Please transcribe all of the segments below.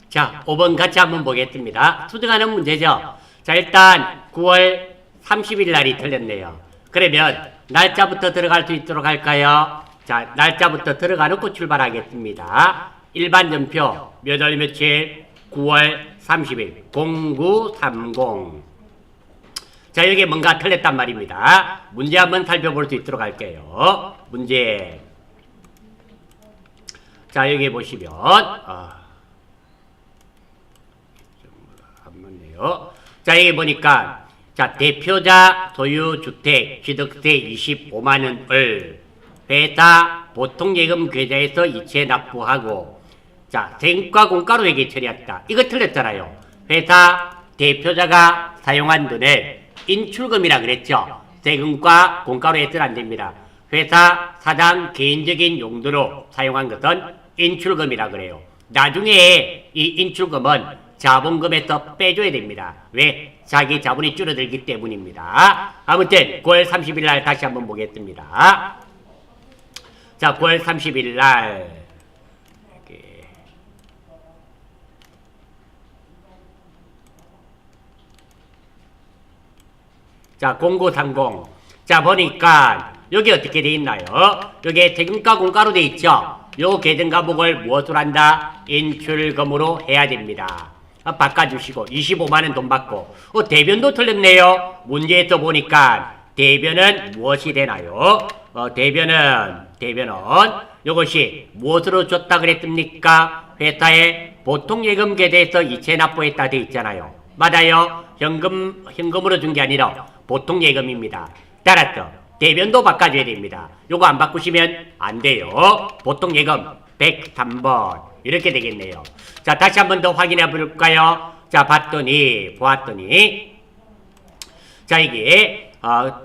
자, 5번 같이 한번 보겠습니다. 수정하는 문제죠. 자, 일단 9월 30일 날이 틀렸네요. 그러면 날짜부터 들어갈 수 있도록 할까요? 자, 날짜부터 들어가 놓고 출발하겠습니다. 일반 전표 몇 월 며칠? 9월 30일 0930. 자, 여기 뭔가 틀렸단 말입니다. 문제 한번 살펴볼 수 있도록 할게요. 문제. 자, 여기 보시면 안 맞네요. 자, 여기 보니까 자, 대표자 소유 주택 취득세 25만 원을 회사 보통예금 계좌에서 이체 납부하고, 자, 세금과 공가로 회계 처리했다. 이거 틀렸잖아요. 회사 대표자가 사용한 돈을 인출금이라 그랬죠. 세금과 공가로 해서는 안 됩니다. 회사 사장 개인적인 용도로 사용한 것은 인출금이라 그래요. 나중에 이 인출금은 자본금에서 빼줘야 됩니다. 왜? 자기 자본이 줄어들기 때문입니다. 아무튼 9월 30일 날 다시 한번 보겠습니다. 자, 9월 30일 날 자, 0930. 자, 보니까 여기 어떻게 돼 있나요? 여기에 세금과 공가로 돼 있죠. 요 계정 과목을 무엇으로 한다? 인출금으로 해야 됩니다. 바꿔주시고 25만 원 돈 받고. 대변도 틀렸네요. 문제에서 보니까 대변은 무엇이 되나요? 대변은 이것이 무엇으로 줬다 그랬습니까? 회사에 보통예금 계좌에서 이체 납부했다 돼 있잖아요. 맞아요. 현금으로 준 게 아니라 보통예금입니다. 따라서 대변도 바꿔줘야 됩니다. 요거 안 바꾸시면 안 돼요. 보통예금 103번 이렇게 되겠네요. 자, 다시 한 번 더 확인해 볼까요? 자, 보았더니 자, 이게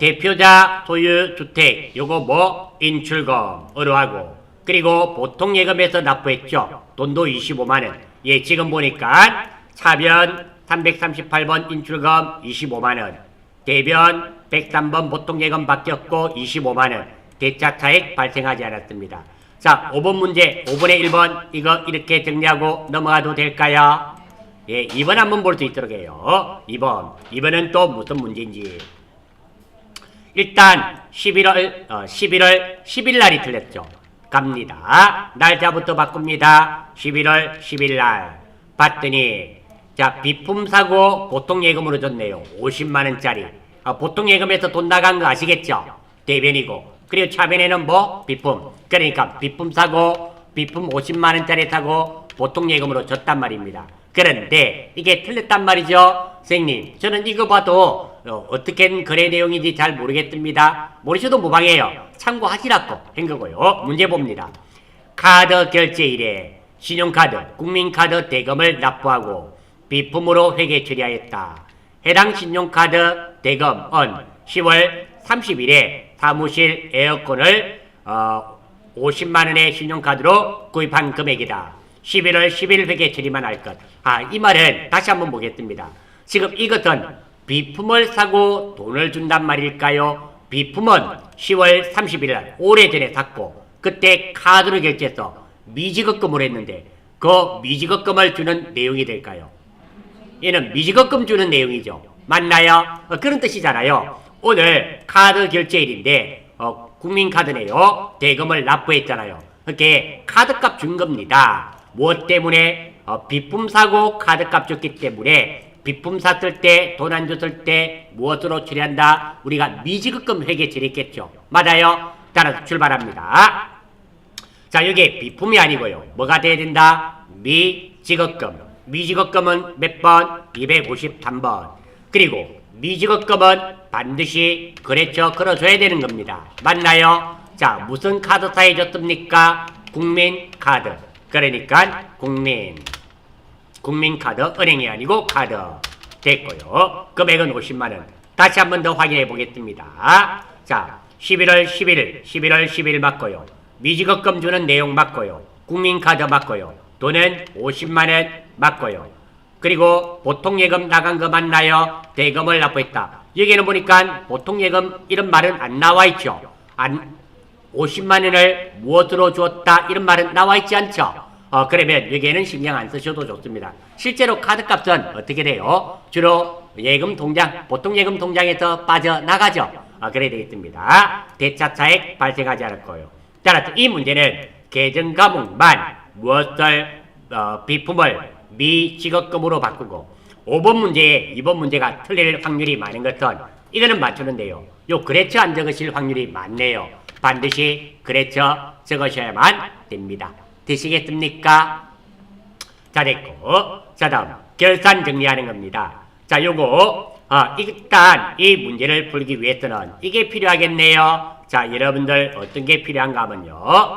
대표자 소유 주택 요거 뭐 인출금으로 하고, 그리고 보통예금에서 납부했죠. 돈도 25만 원. 예, 지금 보니까 차변 338번 인출금 25만 원, 대변 103번 보통예금 바뀌었고 25만 원, 대차 차액 발생하지 않았습니다. 자, 5번 문제, 5번에 1번 이거 이렇게 정리하고 넘어가도 될까요? 예, 2번 한번 볼 수 있도록 해요. 2번은 또 무슨 문제인지. 일단 11월 10일 날이 틀렸죠. 갑니다. 날짜부터 바꿉니다. 11월 10일 날 봤더니 자, 비품 사고 보통예금으로 줬네요. 50만 원짜리. 보통예금에서 돈 나간 거 아시겠죠? 대변이고. 그리고 차변에는 뭐? 비품. 그러니까 비품 사고 비품 50만 원짜리 사고 보통예금으로 줬단 말입니다. 그런데 이게 틀렸단 말이죠. 선생님, 저는 이거 봐도 어떻게 거래 내용인지 잘 모르겠습니다. 모르셔도 무방해요. 참고하시라고 한 거고요. 문제 봅니다. 카드 결제일에 신용카드, 국민카드 대금을 납부하고 비품으로 회계 처리하였다. 해당 신용카드 대금은 10월 30일에 사무실 에어컨을 50만 원의 신용카드로 구입한 금액이다. 11월 10일 회계 처리만 할 것. 이 말은 다시 한번 보겠습니다. 지금 이것은 비품을 사고 돈을 준단 말일까요? 비품은 10월 30일 날 오래전에 샀고 그때 카드로 결제해서 미지급금을 했는데 그 미지급금을 주는 내용이 될까요? 얘는 미지급금 주는 내용이죠. 맞나요? 그런 뜻이잖아요. 오늘 카드 결제일인데 국민카드네요. 대금을 납부했잖아요. 그렇게 카드값 준 겁니다. 무엇 때문에? 비품 사고 카드값 줬기 때문에 비품 샀을 때, 돈 안 줬을 때 무엇으로 처리한다? 우리가 미지급금 회계 처리했겠죠. 맞아요? 따라서 출발합니다. 자, 여기 비품이 아니고요. 뭐가 돼야 된다? 미지급금. 미지급금은 몇 번? 253번. 그리고 미지급금은 반드시 거래처 걸어줘야 되는 겁니다. 맞나요? 자, 무슨 카드사에 줬습니까? 국민카드. 그러니까 국민카드, 은행이 아니고 카드 됐고요. 금액은 50만 원. 다시 한 번 더 확인해 보겠습니다. 자, 11월 10일 맞고요. 미지급금 주는 내용 맞고요. 국민카드 맞고요. 돈은 50만 원 맞고요. 그리고 보통예금 나간 거 맞나요? 대금을 납부했다. 여기는 보니까 보통예금 이런 말은 안 나와 있죠. 50만 원을 무엇으로 줬다 이런 말은 나와 있지 않죠. 그러면 여기에는 신경 안 쓰셔도 좋습니다. 실제로 카드값은 어떻게 돼요? 주로 예금 통장, 보통 예금 통장에서 빠져나가죠. 그래 되겠습니다. 대차차액 발생하지 않을 거예요. 따라서 이 문제는 계정 과목만 무엇을 비품을 미지급금으로 바꾸고 5번 문제에 2번 문제가 틀릴 확률이 많은 것은 이거는 맞추는데요. 요 그래처 안 적으실 확률이 많네요. 반드시 그래처 적으셔야만 됩니다. 되시겠습니까? 자, 됐고. 자, 다음 결산 정리하는 겁니다. 자, 요거 일단 이 문제를 풀기 위해서는 이게 필요하겠네요. 자, 여러분들 어떤 게 필요한가 하면요.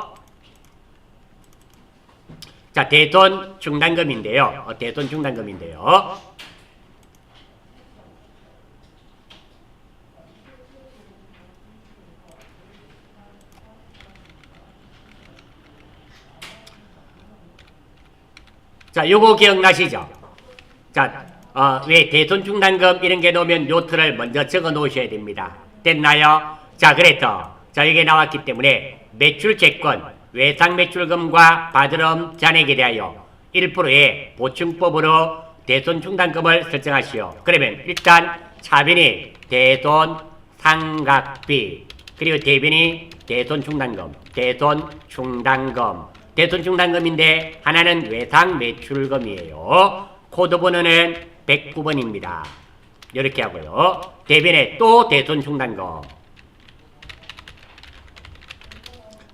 자, 대손 충당금인데요. 대손 충당금인데요. 자, 요거 기억나시죠? 자, 왜 대손 충당금 이런 게 나오면 요트를 먼저 적어 놓으셔야 됩니다. 됐나요? 자, 그래서 자, 이게 나왔기 때문에 매출 채권, 외상 매출금과 받으름 잔액에 대하여 1%의 보충법으로 대손 충당금을 설정하시오. 그러면 일단 차변이 대손 상각비, 그리고 대변이 대손 충당금, 대손 충당금. 대손 충당금인데 하나는 외상 매출금이에요. 코드 번호는 109번입니다. 이렇게 하고요. 대변에 또 대손 충당금.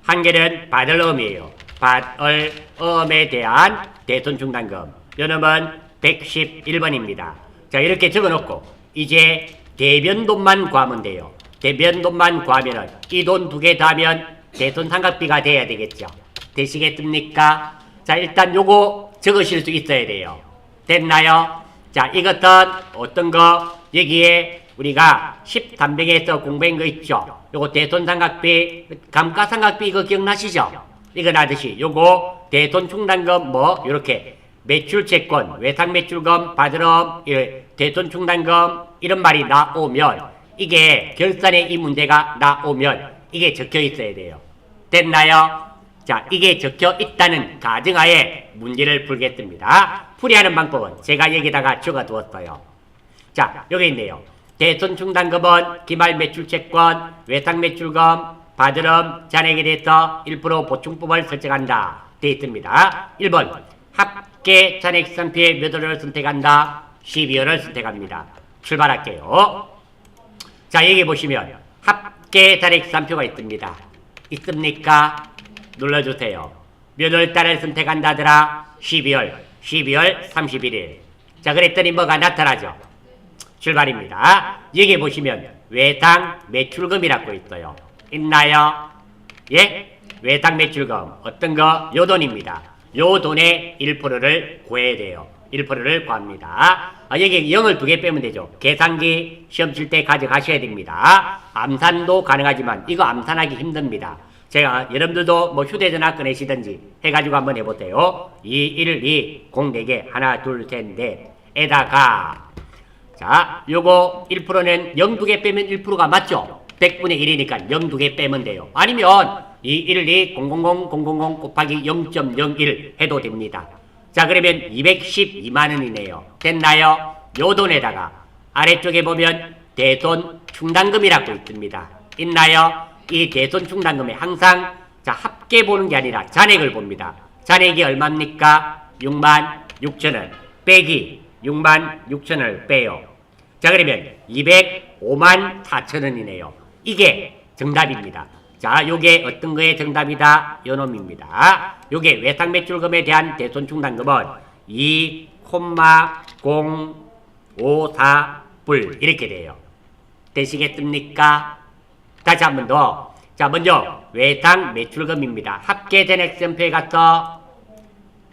한 개는 받을 음이에요. 받을 음에 대한 대손 충당금. 요놈은 111번입니다. 자, 이렇게 적어놓고 이제 대변돈만 구하면 돼요. 대변돈만 구하면은 이 돈 두 개 다면 대손 상각비가 돼야 되겠죠. 되시겠습니까? 자, 일단 요거 적으실 수 있어야 돼요. 됐나요? 자, 이것은 어떤 거? 여기에 우리가 1300에서 공부한 거 있죠? 요거 대손 상각비, 감가상각비 이거 기억나시죠? 이거 나듯이 요거 대손 충당금 뭐 요렇게 매출채권, 외상매출금, 받으름, 대손 충당금 이런 말이 나오면 이게 결산에 이 문제가 나오면 이게 적혀 있어야 돼요. 됐나요? 자, 이게 적혀 있다는 가정하에 문제를 풀겠습니다. 풀이하는 방법은 제가 여기다가 적어 두었어요. 자, 여기 있네요. 대손 충당금은 기말 매출채권, 외상 매출금, 받으름, 잔액에 대해서 1% 보충법을 설정한다. 되어 있습니다. 1번 합계 잔액상표의 몇 월을 선택한다. 12월을 선택합니다. 출발할게요. 자, 여기 보시면 합계 잔액상표가 있습니다. 있습니까? 눌러주세요. 몇 월 달을 선택한다더라? 12월 31일. 자, 그랬더니 뭐가 나타나죠? 출발입니다. 여기 보시면 외상 매출금이라고 있어요. 있나요? 예? 외상 매출금 어떤 거? 요 돈입니다. 요 돈의 1%를 구해야 돼요. 1%를 구합니다. 여기 0을 2개 빼면 되죠. 계산기 시험 칠 때 가져가셔야 됩니다. 암산도 가능하지만 이거 암산하기 힘듭니다. 제가 여러분들도 뭐 휴대전화 꺼내시든지 해가지고 한번 해보세요. 2, 1, 2, 0, 4개, 하나, 둘, 셋, 넷 에다가 자, 요거 1%는 0, 2개 빼면 1%가 맞죠? 100분의 1이니까 0, 2개 빼면 돼요. 아니면 2, 1, 2, 0, 0, 0, 0, 0, 0 곱하기 0.01 해도 됩니다. 자, 그러면 212만원이네요. 됐나요? 요 돈에다가 아래쪽에 보면 대손 충당금이라고 있습니다. 있나요? 이 대손 충당금에 항상 자, 합계 보는 게 아니라 잔액을 봅니다. 잔액이 얼마입니까? 66,000원 빼기 66,000원을 빼요. 자, 그러면 254,000원이네요. 이게 정답입니다. 자, 요게 어떤 거의 정답이다? 요놈입니다. 요게 외상 매출금에 대한 대손 충당금은 2,054불 이렇게 돼요. 되시겠습니까? 다시 한 번 더. 자, 먼저 외상 매출금입니다. 합계 잔액선표에 가서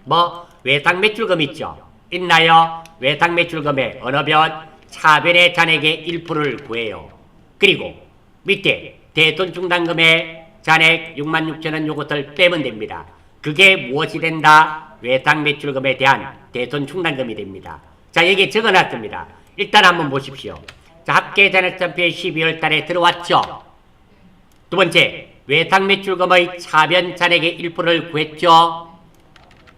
뭐 외상 매출금 있죠? 있나요? 외상 매출금의 어느 변? 차변의 잔액의 1%를 구해요. 그리고 밑에 대손 충당금의 잔액 66,000원 요것을 빼면 됩니다. 그게 무엇이 된다? 외상 매출금에 대한 대손 충당금이 됩니다. 자, 여기 적어놨습니다. 일단 한번 보십시오. 자, 합계 잔액선표에 12월 달에 들어왔죠? 두 번째, 외상 매출금의 차변 잔액의 1%를 구했죠?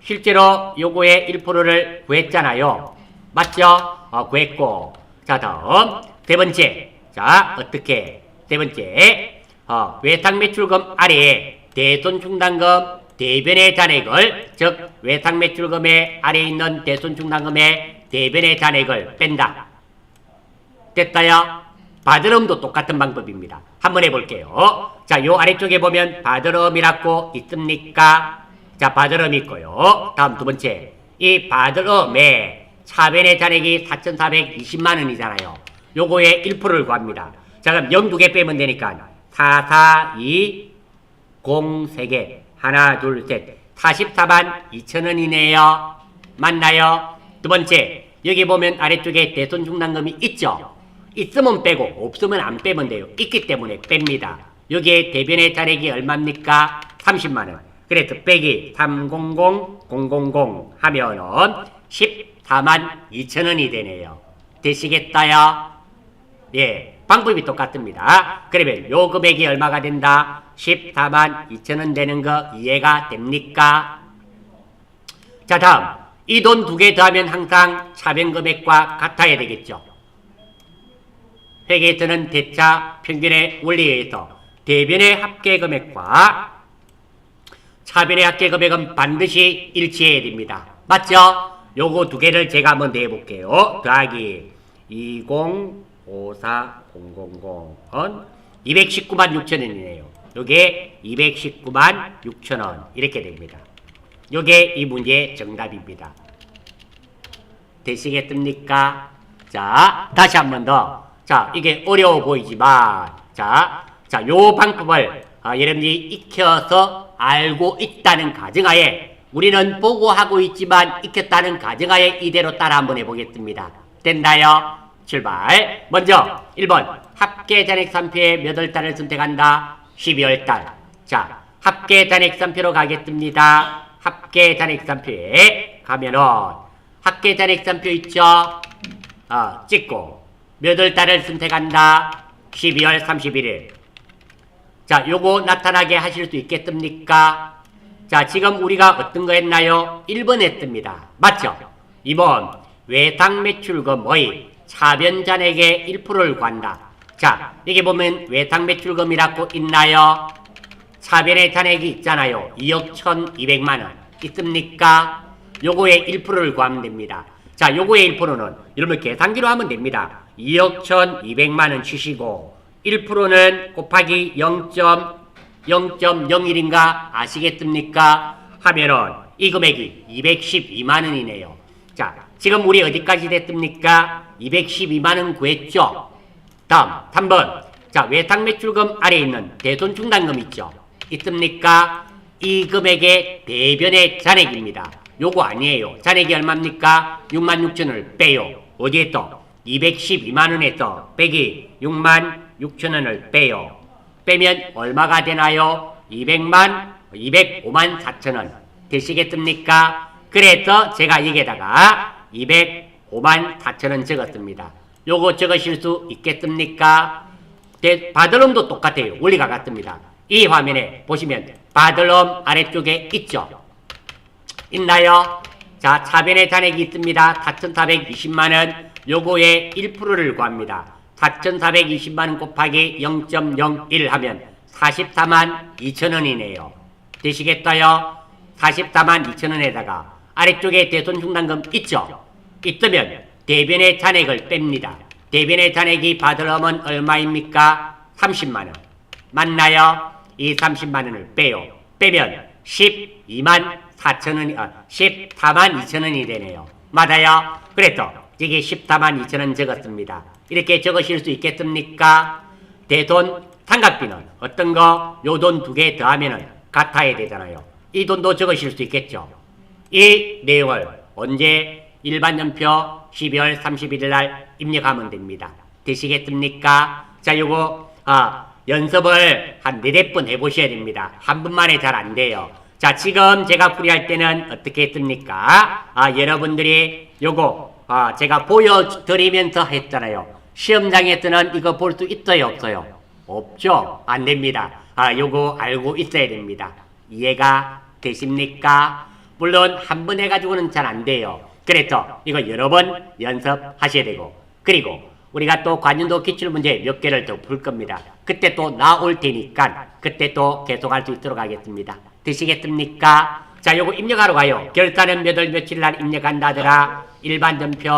실제로 요거의 1%를 구했잖아요. 맞죠? 구했고. 자, 다음. 세 번째. 자, 어떻게? 세 번째. 외상 매출금 아래에 대손 충당금 대변의 잔액을, 즉 외상 매출금의 아래에 있는 대손 충당금의 대변의 잔액을 뺀다. 됐다요? 바드럼도 똑같은 방법입니다. 한번 해볼게요. 자, 요 아래쪽에 보면 바드럼이라고 있습니까? 자, 바드럼이 있고요. 다음 두 번째. 이 바드럼의 차변의 잔액이 4,420만 원이잖아요. 요거의 1%를 구합니다. 자, 그럼 0 2개 빼면 되니까 4, 4, 2, 0, 3개. 하나, 둘, 셋. 44만 2천 원이네요. 맞나요? 두 번째. 여기 보면 아래쪽에 대손 충당금이 있죠? 있으면 빼고 없으면 안 빼면 돼요. 있기 때문에 뺍니다. 여기에 대변의 잔액이 얼마입니까? 30만 원. 그래서 빼기 300, 000 하면은 14만 2천 원이 되네요. 되시겠다요? 예, 방법이 똑같습니다. 그러면 요 금액이 얼마가 된다? 14만 2천 원 되는 거 이해가 됩니까? 자, 다음. 이 돈 두 개 더하면 항상 차변 금액과 같아야 되겠죠. 회계에서는 대차 평균의 원리에 의해서 대변의 합계 금액과 차변의 합계 금액은 반드시 일치해야 됩니다. 맞죠? 요거 두 개를 제가 한번 내볼게요. 더하기 2054000은 219만 6천 원이네요. 요게 219만 6천 원 이렇게 됩니다. 요게 이 문제의 정답입니다. 되시겠습니까? 자, 다시 한 번 더. 자, 이게 어려워 보이지만, 자, 요 방법을 여러분들이 익혀서 알고 있다는 가정하에, 우리는 보고 하고 있지만 익혔다는 가정하에 이대로 따라 한번 해보겠습니다. 된다요? 출발. 먼저 1번 합계 잔액 3표에 몇 월 달을 선택한다? 12월 달. 자, 합계 잔액 3표로 가겠습니다. 합계 잔액 3표에 가면은 합계 잔액 3표 있죠? 찍고 몇 월 달을 선택한다? 12월 31일. 자, 요거 나타나게 하실 수 있겠습니까? 자, 지금 우리가 어떤 거 했나요? 1번 했습니다. 맞죠? 2번 외상 매출금의 차변 잔액의 1%를 구한다. 자, 여기 보면 외상 매출금이라고 있나요? 차변의 잔액이 있잖아요. 2억 1,200만 원. 있습니까? 요거의 1%를 구하면 됩니다. 자, 요거의 1%는 여러분 계산기로 하면 됩니다. 2억 1,200만 원 치시고 1%는 곱하기 0.01인가 아시겠습니까? 하면은 이 금액이 212만 원이네요. 자, 지금 우리 어디까지 됐습니까? 212만 원 구했죠? 다음 3번. 자, 외상 매출금 아래에 있는 대손 충당금 있죠? 있습니까? 이 금액의 대변의 잔액입니다. 요거 아니에요. 잔액이 얼마입니까? 6만 6천 원을 빼요. 어디에 또? 212만 원에서 빼기 6만 6천 원을 빼요. 빼면 얼마가 되나요? 205만 4천 원. 되시겠습니까? 그래서 제가 여기에다가 205만 4천 원 적었습니다. 요거 적으실 수 있겠습니까? 바드럼도 똑같아요. 원리가 같습니다. 이 화면에 보시면 바드럼 아래쪽에 있죠? 있나요? 자, 차변의 잔액이 있습니다. 4,420만 원. 요거의 1%를 구합니다. 4,420만 원 곱하기 0.01 하면 44만 2천 원이네요. 되시겠어요? 44만 2천 원에다가 아래쪽에 대손 충당금 있죠? 있으면 대변의 잔액을 뺍니다. 대변의 잔액이 바드럼은 얼마입니까? 30만 원. 맞나요? 이 30만 원을 빼요. 빼면 12만 4천 원이, 14만 2천 원이 되네요. 맞아요? 그래서 여기 14만 2천 원 적었습니다. 이렇게 적으실 수 있겠습니까? 대손 상각비는 어떤 거? 요 돈 두 개 더하면 같아야 되잖아요. 이 돈도 적으실 수 있겠죠? 이 내용을 언제? 일반연표 12월 31일 날 입력하면 됩니다. 되시겠습니까? 자, 요거 연습을 한 4번 해보셔야 됩니다. 한 번만에 잘 안 돼요. 자, 지금 제가 풀이할 때는 어떻게 했습니까? 여러분들이 요거 제가 보여드리면서 했잖아요. 시험장에서는 이거 볼 수 있어요, 없어요? 없죠? 안 됩니다. 요거 알고 있어야 됩니다. 이해가 되십니까? 물론 한 번 해가지고는 잘 안 돼요. 그래서 이거 여러 번 연습하셔야 되고, 그리고 우리가 또 관련도 기출문제 몇 개를 더 풀 겁니다. 그때 또 나올 테니까 그때 또 계속할 수 있도록 하겠습니다. 되시겠습니까? 자, 요거 입력하러 가요. 결산은 몇 월 며칠 날 입력한다더라. 일반전표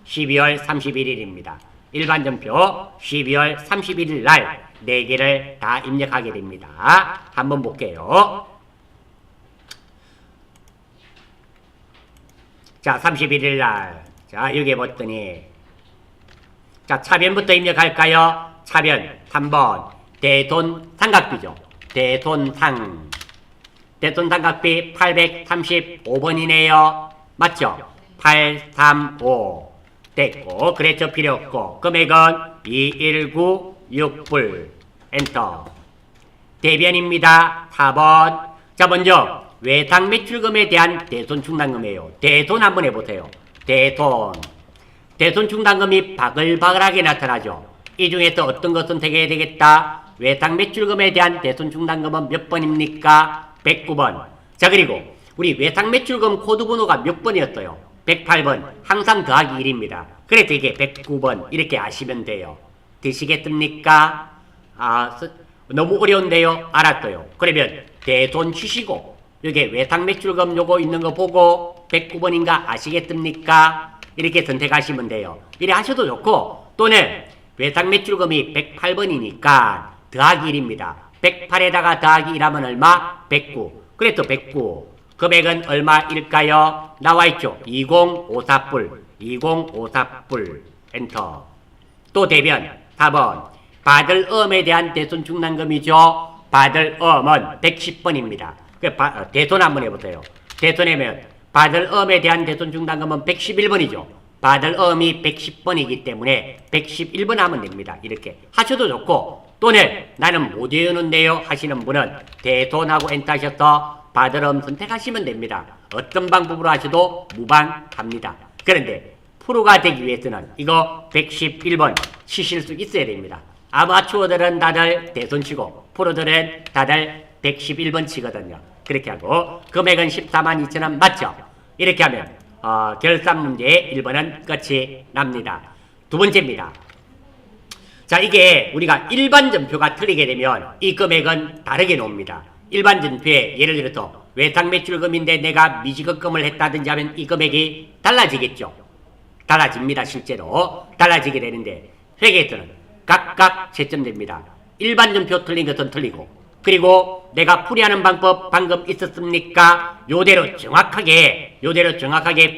12월 31일입니다. 일반전표 12월 31일 날 4개를 다 입력하게 됩니다. 한번 볼게요. 자, 31일 날. 자, 여기 봤더니. 자, 차변부터 입력할까요? 차변 3번. 대손 삼각비죠. 대손상. 대손 삼각비 835번이네요. 맞죠? 835. 됐고, 그래서 필요 없고, 금액은 2196불. 엔터. 대변입니다. 4번. 자, 먼저 외상 매출금에 대한 대손 충당금이에요. 대손 한번 해보세요. 대손. 대손 충당금이 바글바글하게 나타나죠. 이 중에서 어떤 것 선택해야 되겠다? 외상 매출금에 대한 대손 충당금은 몇 번입니까? 109번. 자, 그리고 우리 외상 매출금 코드 번호가 몇 번이었어요? 108번. 항상 더하기 1입니다. 그래서 이게 109번 이렇게 아시면 돼요. 되시겠습니까? 너무 어려운데요? 알았어요. 그러면 대손 치시고 여기 외상 매출금 요거 있는 거 보고 109번인가 아시겠습니까? 이렇게 선택하시면 돼요. 이래 하셔도 좋고, 또는 외상 매출금이 108번이니까 더하기 1입니다. 108에다가 더하기 1하면 얼마? 109. 그래서 109. 금액은 얼마일까요? 나와있죠. 2054불. 2054불. 엔터. 또 대변 4번. 받을 어음에 대한 대손 충당금이죠. 받을 어음은 110번입니다. 대손 한번 해보세요. 대손하면 받을 어음에 대한 대손 충당금은 111번이죠. 받을 어음이 110번이기 때문에 111번 하면 됩니다. 이렇게 하셔도 좋고, 또는 나는 못 외우는데요 하시는 분은 대손하고 엔터 하셔서 받을 어음 선택하시면 됩니다. 어떤 방법으로 하셔도 무방합니다. 그런데 프로가 되기 위해서는 이거 111번 치실 수 있어야 됩니다. 아마추어들은 다들 대손 치고 프로들은 다들 111번 치거든요. 그렇게 하고 금액은 142,000원 맞죠? 이렇게 하면 결산 문제의 1번은 끝이 납니다. 두 번째입니다. 자, 이게 우리가 일반 전표가 틀리게 되면 이 금액은 다르게 나옵니다. 일반 전표에 예를 들어서 외상 매출금인데 내가 미지급금을 했다든지 하면 이 금액이 달라지겠죠. 달라집니다. 실제로 달라지게 되는데 회계에서는 각각 채점됩니다. 일반 전표 틀린 것은 틀리고, 그리고 내가 풀이하는 방법 방금 있었습니까? 요대로 정확하게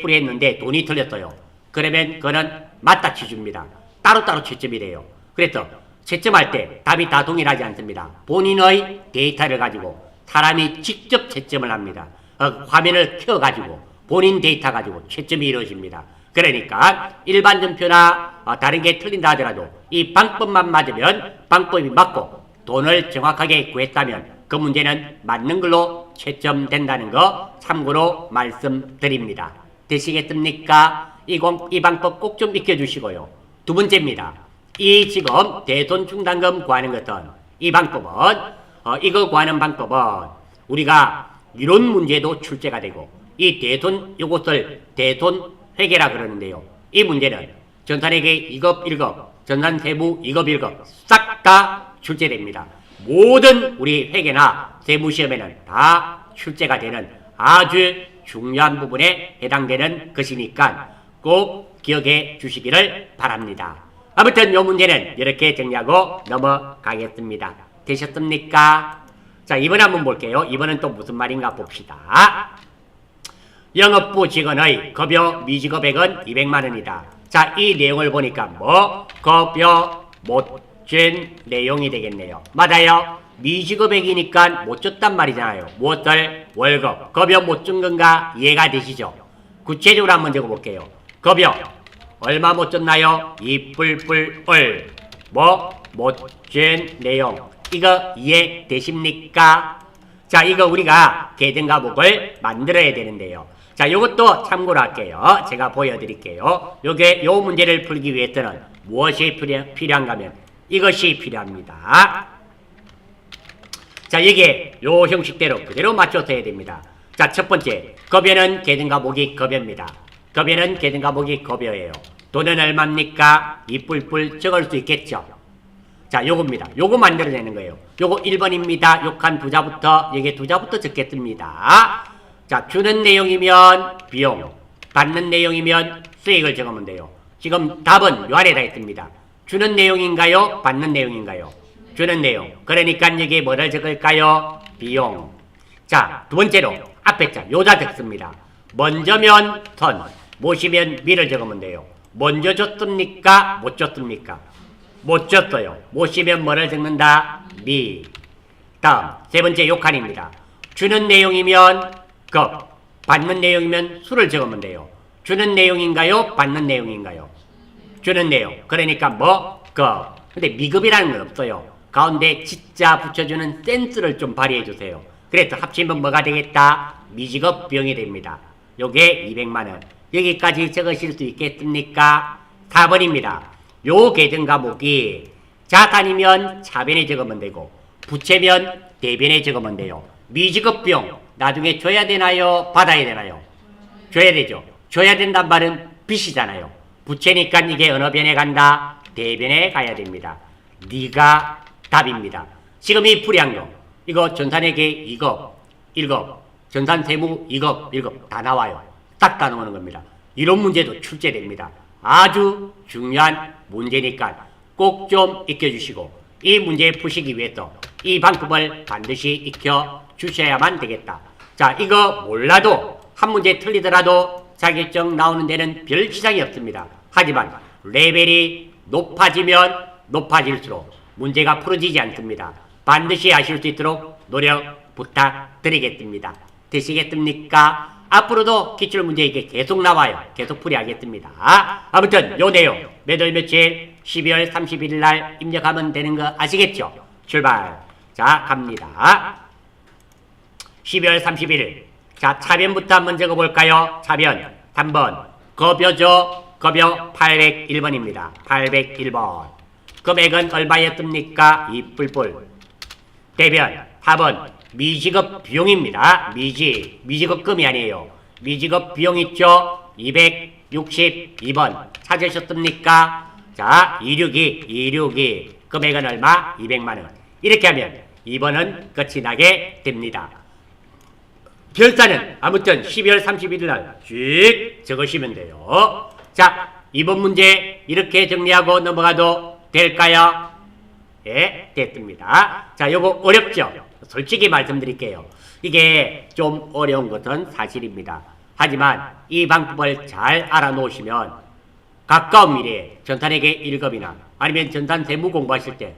풀이했는데 돈이 틀렸어요. 그러면 그거는 맞다 치줍니다. 따로따로 채점이 돼요. 그래서 채점할 때 답이 다 동일하지 않습니다. 본인의 데이터를 가지고 사람이 직접 채점을 합니다. 화면을 켜가지고 본인 데이터 가지고 채점이 이루어집니다. 그러니까 일반 전표나 다른 게 틀린다 하더라도 이 방법만 맞으면 방법이 맞고 돈을 정확하게 구했다면 그 문제는 맞는 걸로 채점된다는 거 참고로 말씀드립니다. 되시겠습니까? 이 방법 꼭 좀 익혀주시고요. 두 번째입니다. 이 지금 대손 충당금 구하는 것은 이 방법은 이거 구하는 방법은 우리가 이론 문제도 출제가 되고 이 대손 요것을 대손 회계라 그러는데요. 이 문제는 전산회계 2급 1급, 전산 세무 2급 1급 싹 다 출제됩니다. 모든 우리 회계나 세무시험에는 다 출제가 되는 아주 중요한 부분에 해당되는 것이니까 꼭 기억해 주시기를 바랍니다. 아무튼 이 문제는 이렇게 정리하고 넘어가겠습니다. 되셨습니까? 자, 이번 한번 볼게요. 이번은 또 무슨 말인가 봅시다. 영업부 직원의 급여 미지급액은 200만원이다. 자, 이 내용을 보니까 급여 못 준 내용이 되겠네요. 맞아요. 미지급액이니까 못 줬단 말이잖아요. 무엇을? 월급. 급여 못 준 건가 이해가 되시죠? 구체적으로 한번 적어볼게요. 급여 얼마 못 줬나요? 이뿔뿔을 못 준 내용. 이거 이해되십니까? 자, 이거 우리가 계정과목을 만들어야 되는데요. 자, 요것도 참고로 할게요. 제가 보여드릴게요. 요 문제를 풀기 위해서는 무엇이 필요한가 하면 이것이 필요합니다. 자, 이게 요 형식대로 그대로 맞춰서 해야 됩니다. 자, 첫 번째, 급여는 계등과목이 급여입니다. 급여는 계등과목이 급여예요. 돈은 얼마입니까? 이 뿔뿔 적을 수 있겠죠. 자, 요겁니다. 요거 만들어내는 거예요. 요거 1번입니다. 욕한 부자부터, 여기 두자부터 적겠습니다. 자, 주는 내용이면 비용, 받는 내용이면 수익을 적으면 돼요. 지금 답은 요 아래다 있습니다. 주는 내용인가요? 받는 내용인가요? 주는 내용. 그러니까 여기에 뭐를 적을까요? 비용. 자, 두 번째로 앞에 자, 요자 적습니다. 먼저면 선, 못이면 미를 적으면 돼요. 먼저 줬습니까? 못 줬습니까? 못 줬어요. 못이면 뭐를 적는다? 미. 다음 세 번째 욕한입니다. 주는 내용이면 급, 받는 내용이면 수를 적으면 돼요. 주는 내용인가요? 받는 내용인가요? 주는 내용. 그러니까 뭐? 급. 근데 미급이라는 건 없어요. 가운데 지자 붙여주는 센스를 좀 발휘해 주세요. 그래서 합치면 뭐가 되겠다? 미지급 비용이 됩니다. 요게 200만원. 여기까지 적으실 수 있겠습니까? 4번입니다. 요 계등과목이 자산이면 차변에 적으면 되고 부채면 대변에 적으면 돼요. 미지급 비용 나중에 줘야 되나요? 받아야 되나요? 줘야 되죠. 줘야 된단 말은 빚이잖아요. 부채니까 이게 어느 변에 간다? 대변에 가야 됩니다. 네가 답입니다. 지금 이 풀이한 이거 전산회계 2급, 1급, 전산세무 2급, 1급 다 나와요. 딱 다 나오는 겁니다. 이런 문제도 출제됩니다. 아주 중요한 문제니까 꼭 좀 익혀주시고 이 문제 푸시기 위해서 이 방법을 반드시 익혀주셔야만 되겠다. 자, 이거 몰라도 한 문제 틀리더라도 자격증 나오는 데는 별 지장이 없습니다. 하지만 레벨이 높아지면 높아질수록 문제가 풀어지지 않습니다. 반드시 아실 수 있도록 노력 부탁드리겠습니다. 되시겠습니까? 앞으로도 기출문제 이게 계속 나와요. 계속 풀이하겠습니다. 아무튼 요 내용 몇월 며칠 12월 31일 날 입력하면 되는 거 아시겠죠? 출발. 자, 갑니다. 12월 31일. 자, 차변부터 한번 적어볼까요? 차변. 3번. 급여죠. 급여 801번입니다. 801번. 금액은 얼마였습니까? 이 뿔뿔. 대변. 4번. 미지급 비용입니다. 미지급금이 아니에요. 미지급 비용 있죠? 262번. 찾으셨습니까? 자, 262. 금액은 얼마? 200만원. 이렇게 하면 2번은 끝이 나게 됩니다. 결산은 아무튼 12월 31일 날 쭉 적으시면 돼요. 자, 이번 문제 이렇게 정리하고 넘어가도 될까요? 예, 됐습니다. 자, 요거 어렵죠? 솔직히 말씀드릴게요. 이게 좀 어려운 것은 사실입니다. 하지만 이 방법을 잘 알아놓으시면 가까운 미래에 전산회계 1급이나 아니면 전산 세무 공부하실 때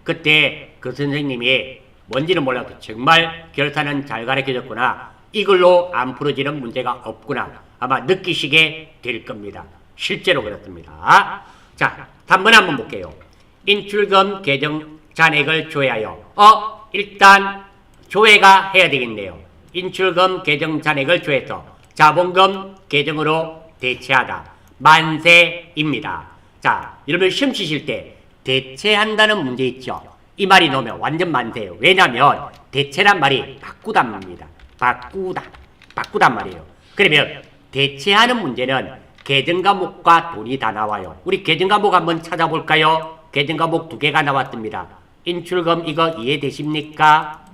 그때 그 선생님이 뭔지는 몰라도 정말 결산은 잘 가르쳐줬구나. 이걸로 안 풀어지는 문제가 없구나. 아마 느끼시게 될 겁니다. 실제로 그렇습니다. 자, 3번 한번 볼게요. 인출금 계정 잔액을 조회하여 일단 조회가 해야 되겠네요. 인출금 계정 잔액을 조회해서 자본금 계정으로 대체하다. 만세입니다. 자, 여러분 시험 치실 때 대체한다는 문제 있죠. 이 말이 나오면 완전 만세예요. 왜냐하면 대체란 말이 바꾸단 말입니다. 바꾸단 말이에요. 그러면 대체하는 문제는 계정 과목과 돈이 다 나와요. 우리 계정 과목 한번 찾아볼까요? 계정 과목 2개가 나왔습니다. 인출금 이거 이해되십니까?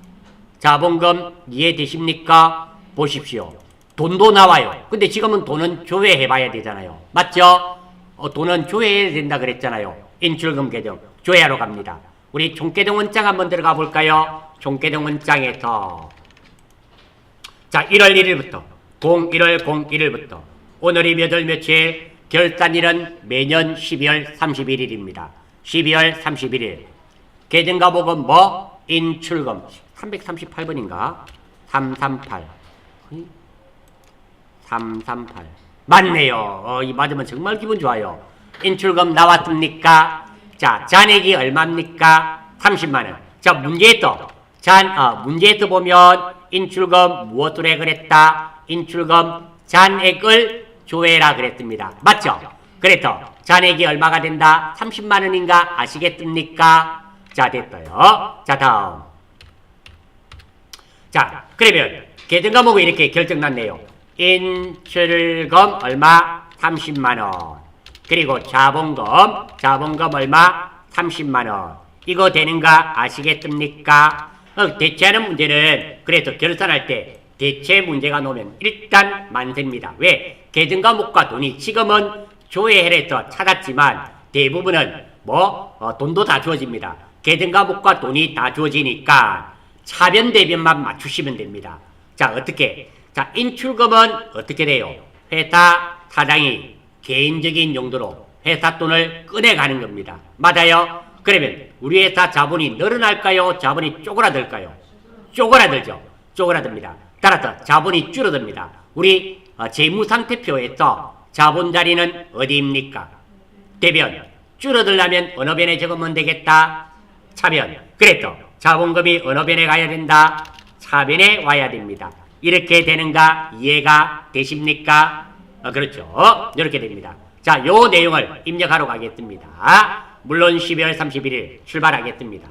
자본금 이해되십니까? 보십시오. 돈도 나와요. 근데 지금은 돈은 조회해봐야 되잖아요. 맞죠? 돈은 조회해야 된다 그랬잖아요. 인출금 계정 조회하러 갑니다. 우리 총계정 원장 한번 들어가 볼까요? 총계정 원장에서 자, 1월 1일부터 01월 01일부터 오늘이 몇월 며칠 결산일은 매년 12월 31일입니다. 12월 31일 계정과목은 뭐? 인출금 338번인가? 338 맞네요. 이 맞으면 정말 기분 좋아요. 인출금 나왔습니까? 자, 잔액이 얼마입니까? 30만원. 자, 문제에서 문제에서 보면 인출금 무엇으로 해 그랬다? 인출금 잔액을 조회라 그랬습니다. 맞죠? 그래서 잔액이 얼마가 된다? 30만원인가 아시겠습니까? 자, 됐어요. 자, 다음. 자, 그러면 계정 과목이 이렇게 결정났네요. 인출금 얼마? 30만원. 그리고 자본금 얼마? 30만원. 이거 되는가 아시겠습니까? 대체하는 문제는 그래서 결산할 때 대체 문제가 나오면 일단 만세입니다. 왜? 계정 과목과 돈이 지금은 조회해서 찾았지만 대부분은 돈도 다 주어집니다. 계정 과목과 돈이 다 주어지니까 차변 대변만 맞추시면 됩니다. 자, 어떻게? 자, 인출금은 어떻게 돼요? 회사 사장이 개인적인 용도로 회사 돈을 꺼내가는 겁니다. 맞아요? 그러면 우리 회사 자본이 늘어날까요? 자본이 쪼그라들까요? 쪼그라들죠. 쪼그라듭니다. 따라서 자본이 줄어듭니다. 우리 재무상태표에서 자본 자리는 어디입니까? 대변. 줄어들려면 어느 변에 적으면 되겠다? 차변. 그래서 자본금이 어느 변에 가야 된다? 차변에 와야 됩니다. 이렇게 되는가 이해가 되십니까? 그렇죠. 이렇게 됩니다. 자, 요 내용을 입력하러 가겠습니다. 물론 12월 31일 출발하겠습니다.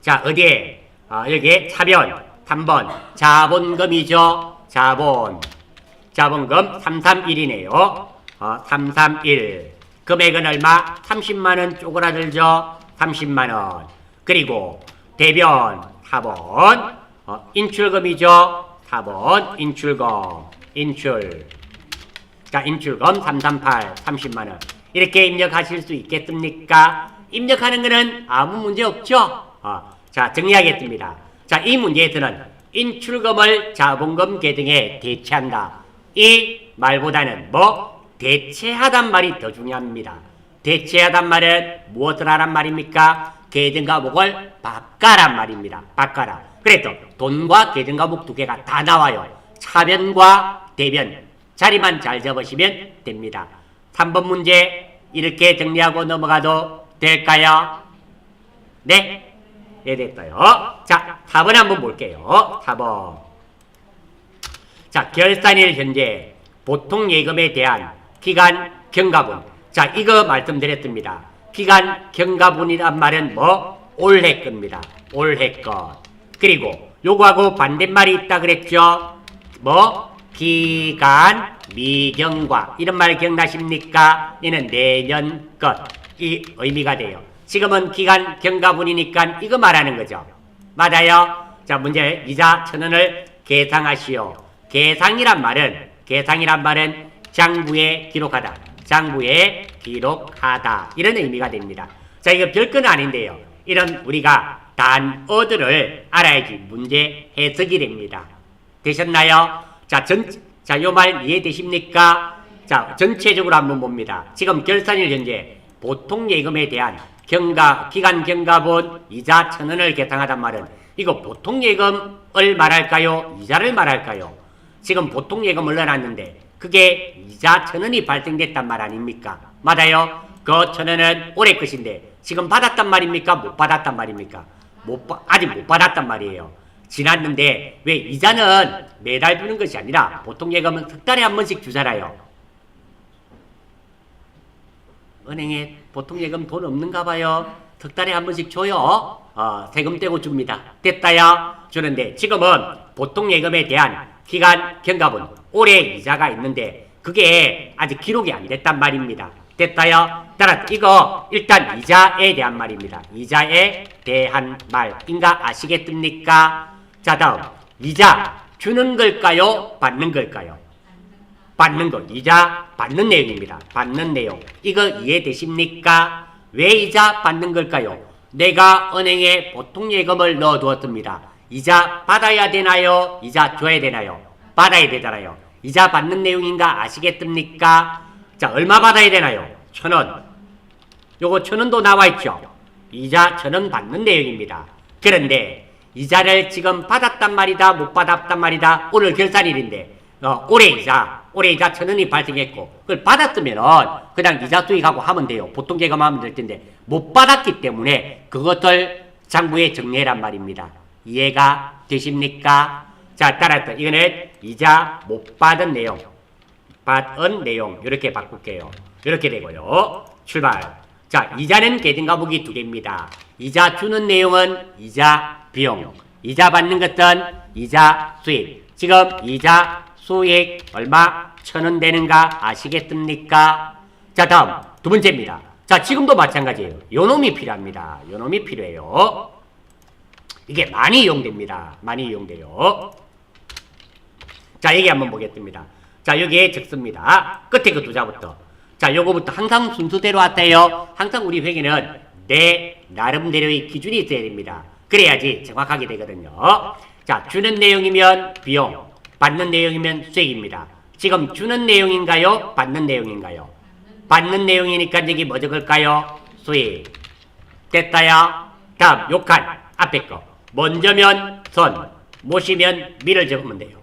자, 어디에? 여기에 차변 3번 자본금이죠. 자본금 331이네요. 331 금액은 얼마? 30만원 쪼그라들죠. 30만원. 그리고 대변 4번 인출금이죠. 4번 인출금 338 30만원. 이렇게 입력하실 수 있겠습니까? 입력하는 거는 아무 문제 없죠? 자, 정리하겠습니다. 자, 이 문제에서는 인출금을 자본금 계정에 대체한다. 이 말보다는 대체하단 말이 더 중요합니다. 대체하단 말은 무엇을 하란 말입니까? 계정 과목을 바꿔란 말입니다. 바꿔라. 그래서 돈과 계정 과목 두 개가 다 나와요. 차변과 대변 자리만 잘 잡으시면 됩니다. 3번 문제 이렇게 정리하고 넘어가도 될까요? 네? 네, 됐어요. 자, 4번 한번 볼게요. 4번. 자, 결산일 현재 보통 예금에 대한 기간 경과분. 자, 이거 말씀드렸습니다. 기간 경과분이란 말은 올해 겁니다. 올해 것. 그리고 요거하고 반대말이 있다 그랬죠? 기간 미경과 이런 말 기억나십니까? 이는 내년 것. 이 의미가 돼요. 지금은 기간 경과분이니까 이거 말하는 거죠. 맞아요? 자, 문제 이자 1,000원을 계상하시오. 계상이란 말은 장부에 기록하다. 장부에 기록하다. 이런 의미가 됩니다. 자, 이거 별건 아닌데요. 이런 우리가 단어들을 알아야지 문제 해석이 됩니다. 되셨나요? 자, 요 말 이해되십니까? 자, 전체적으로 한번 봅니다. 지금 결산일 현재 보통 예금에 대한 기간 경과분 이자 1,000원을 계상하단 말은 이거 보통 예금을 말할까요? 이자를 말할까요? 지금 보통 예금을 넣어놨는데 그게 이자 1,000원이 발생됐단 말 아닙니까? 맞아요? 그 1,000원은 올해 것인데 지금 받았단 말입니까? 못 받았단 말입니까? 아직 못 받았단 말이에요. 지났는데 왜 이자는 매달 주는 것이 아니라 보통 예금은 석 달에 한 번씩 주잖아요. 은행에 보통 예금 돈 없는가 봐요. 석 달에 한 번씩 줘요. 세금 떼고 줍니다. 됐다요? 주는데 지금은 보통 예금에 대한 기간 경과분 올해 이자가 있는데 그게 아직 기록이 안 됐단 말입니다. 됐다요? 따라서 이거 일단 이자에 대한 말입니다. 이자에 대한 말인가 아시겠습니까? 자, 다음 이자 주는 걸까요? 받는 걸까요? 받는 거. 이자 받는 내용입니다. 받는 내용. 이거 이해되십니까? 왜 이자 받는 걸까요? 내가 은행에 보통 예금을 넣어두었습니다. 이자 받아야 되나요? 이자 줘야 되나요? 받아야 되잖아요. 이자 받는 내용인가 아시겠습니까? 자, 얼마 받아야 되나요? 1,000원. 요거 1,000원도 나와있죠? 이자 1,000원 받는 내용입니다. 그런데 이자를 지금 받았단 말이다, 못 받았단 말이다. 오늘 결산일인데 올해 이자 1,000원이 발생했고 그걸 받았으면 그냥 이자 수익하고 하면 돼요. 보통 예금하면 될 텐데 못 받았기 때문에 그것을 장부에 정리해란 말입니다. 이해가 되십니까? 자, 따라서 이거는 이자 못 받은 내용, 받은 내용 이렇게 바꿀게요. 이렇게 되고요. 출발. 자, 이자는 계정 과목이 두 개입니다. 이자 주는 내용은 이자 비용. 이자 받는 것은 이자 수익. 지금 이자 수익 얼마? 1,000원 되는가 아시겠습니까? 자, 다음 두 번째입니다. 자, 지금도 마찬가지예요. 요놈이 필요합니다. 요놈이 필요해요. 이게 많이 이용됩니다. 많이 이용돼요. 자, 여기 한번 보겠습니다. 자, 여기에 적습니다. 끝에 그 두자부터. 자, 요거부터 항상 순서대로 왔대요. 항상 우리 회계는 내 나름대로의 기준이 있어야 됩니다. 그래야지 정확하게 되거든요. 자, 주는 내용이면 비용, 받는 내용이면 수익입니다. 지금 주는 내용인가요? 받는 내용인가요? 받는 내용이니까 여기 뭐 적을까요? 수익. 됐다야. 다음 욕한 앞에 거. 먼저면 선, 못이면 미를 적으면 돼요.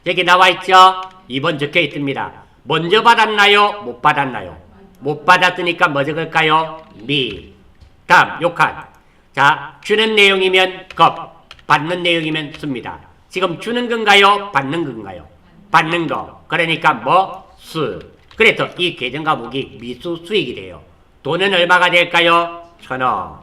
여기 나와 있죠? 2번 적혀 있습니다. 먼저 받았나요? 못 받았나요? 못 받았으니까 뭐 적을까요? 미. 다음 욕한. 자, 주는 내용이면 겁, 받는 내용이면 습니다. 지금 주는 건가요? 받는 건가요? 받는 거. 그러니까 뭐? 수. 그래서 이 계정 과목이 미수 수익이 돼요. 돈은 얼마가 될까요? 1,000원.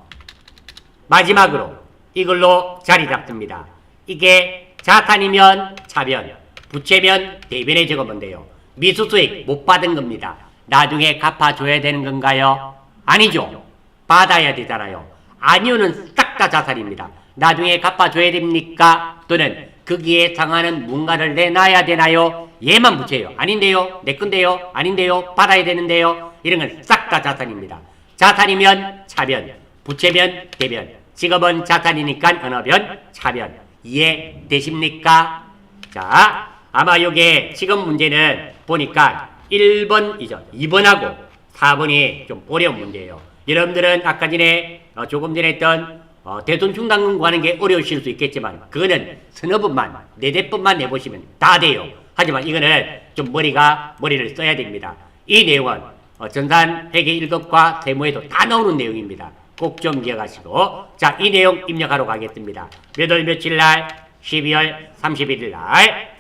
마지막으로 이걸로 자리 잡습니다. 이게 자산이면 차변, 부채면 대변에 적으면 돼요. 미수 수익 못 받은 겁니다. 나중에 갚아줘야 되는 건가요? 아니죠. 받아야 되잖아요. 아니오는 싹 다 자산입니다. 나중에 갚아줘야 됩니까? 또는 거기에 상하는 뭔가를 내놔야 되나요? 얘만 부채예요. 아닌데요? 내 건데요? 아닌데요? 받아야 되는데요? 이런 건 싹 다 자산입니다. 자산이면 차변, 부채면 대변. 직업은 자산이니까 언어변, 차변. 이해되십니까? 자, 아마 요게 지금 문제는 보니까 1번이죠. 2번하고 4번이 좀 어려운 문제예요. 여러분들은 아까 전에 조금 전에 했던 대손 충당금고 하는 게 어려우실 수 있겠지만 그거는 서너 번만, 네댓 번만 내보시면 다 돼요. 하지만 이거는 좀 머리를 써야 됩니다. 이 내용은 전산 회계 1급과 세무에도 다 나오는 내용입니다. 꼭 좀 기억하시고. 자, 이 내용 입력하러 가겠습니다. 몇 월 며칠 날? 12월 31일 날.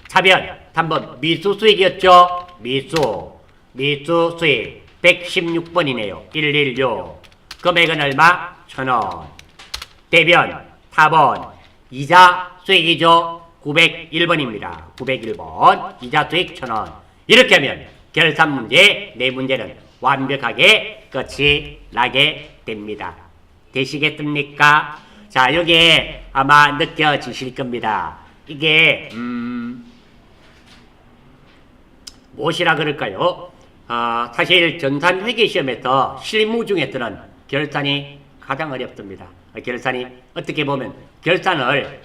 차변 3번 미수 수익이었죠. 미수 수익 116번이네요. 116. 금액은 얼마? 1,000원. 대변 4번 이자 수익이죠. 901번입니다. 901번 이자 수익 1,000원. 이렇게 하면 결산 문제, 네 문제는 완벽하게 끝이 나게 됩니다. 되시겠습니까? 자, 여기에 아마 느껴지실 겁니다. 이게 무엇이라 그럴까요? 사실 전산회계 시험에서 실무 중에서는 결산이 가장 어렵습니다. 결산이 어떻게 보면 결산을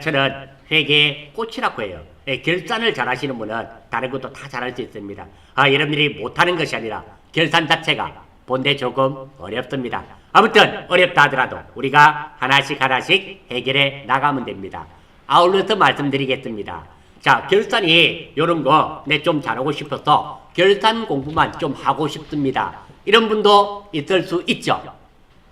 저는 회계의 꽃이라고 해요. 결산을 잘하시는 분은 다른 것도 다 잘할 수 있습니다. 여러분들이 못하는 것이 아니라 결산 자체가 본데 조금 어렵습니다. 아무튼 어렵다 하더라도 우리가 하나씩 해결해 나가면 됩니다. 아울러서 말씀드리겠습니다. 자, 결산이 이런 거 내 좀 잘하고 싶어서 결산 공부만 좀 하고 싶습니다. 이런 분도 있을 수 있죠.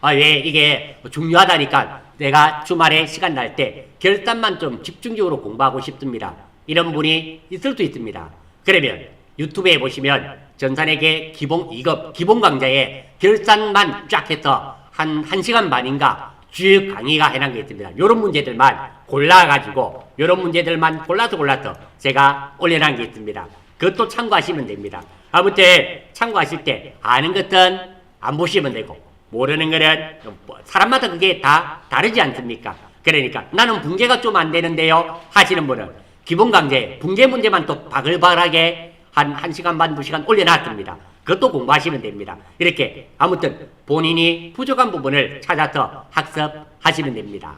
왜 이게 중요하다니까 내가 주말에 시간 날 때 결산만 좀 집중적으로 공부하고 싶습니다. 이런 분이 있을 수 있습니다. 그러면 유튜브에 보시면 전산회계 기본 2급 기본 강좌에 결산만 쫙 해서 한 1시간 반인가 쭉 강의가 해놓은 게 있습니다. 요런 문제들만 골라가지고 요런 문제들만 골라서 제가 올려놓은 게 있습니다. 그것도 참고하시면 됩니다. 아무튼 참고하실 때 아는 것은 안 보시면 되고 모르는 거는 사람마다 그게 다 다르지 않습니까? 그러니까 나는 붕괴가 좀 안 되는데요 하시는 분은 기본 강좌에 붕괴 문제만 또 바글바글하게 한 1시간 반, 2시간 올려놨습니다. 그것도 공부하시면 됩니다. 이렇게 아무튼 본인이 부족한 부분을 찾아서 학습하시면 됩니다.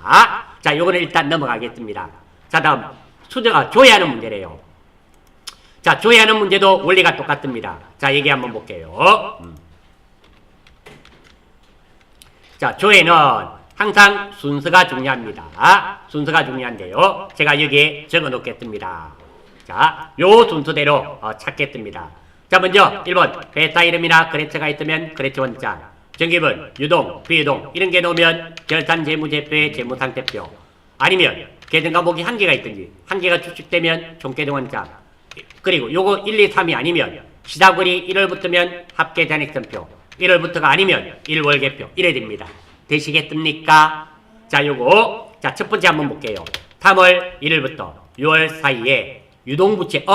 자, 요거는 일단 넘어가겠습니다. 자, 다음 조회하는 문제래요. 자, 조회하는 문제도 원리가 똑같습니다. 자, 얘기 한번 볼게요. 자, 조회는 항상 순서가 중요합니다. 순서가 중요한데요. 제가 여기에 적어 놓겠습니다. 자, 요 순서대로 찾겠습니다. 자, 먼저 1번 회사 이름이나 거래처가 있으면 거래처 원장, 정기분, 유동, 비유동 이런 게 넣으면 결산재무제표의 재무상태표, 아니면 계정 과목이 한 개가 있든지 한 개가 추측되면 총계정 원장, 그리고 요거 1, 2, 3이 아니면 시작월이 1월부터면 합계잔액선표, 1월부터가 아니면 1월계표 이래 됩니다. 되시겠습니까? 자, 요거. 자, 첫 번째 한번 볼게요. 3월 1일부터 6월 사이에 유동부채,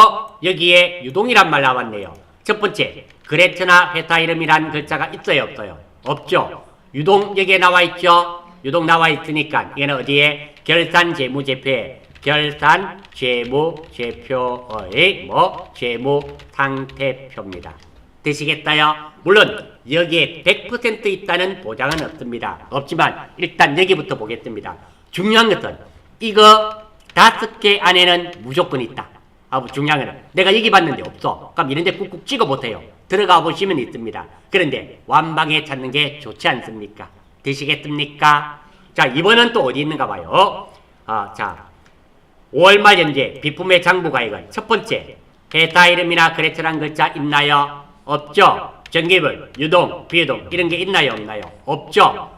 여기에 유동이란 말 나왔네요. 첫 번째, 그레트나 회사 이름이란 글자가 있어요, 없어요? 없죠. 유동 여기에 나와 있죠. 유동 나와 있으니까 이거는 어디에? 결산재무제표에 결산재무제표의 재무상태표입니다. 되시겠어요? 물론 여기에 100% 있다는 보장은 없습니다. 없지만 일단 여기부터 보겠습니다. 중요한 것은 이거 5개 안에는 무조건 있다. 중요한 거는 내가 여기 봤는데 없어. 그럼 이런 데 꾹꾹 찍어 보세요. 들어가 보시면 있습니다. 그런데 완방에 찾는 게 좋지 않습니까? 되시겠습니까? 자, 이번은 또 어디 있는가 봐요. 자, 5월 말 현재 비품의 장부가액은 첫 번째, 회사 이름이나 그레트란 글자 있나요? 없죠. 전기분, 유동, 비유동 이런 게 있나요? 없나요? 없죠.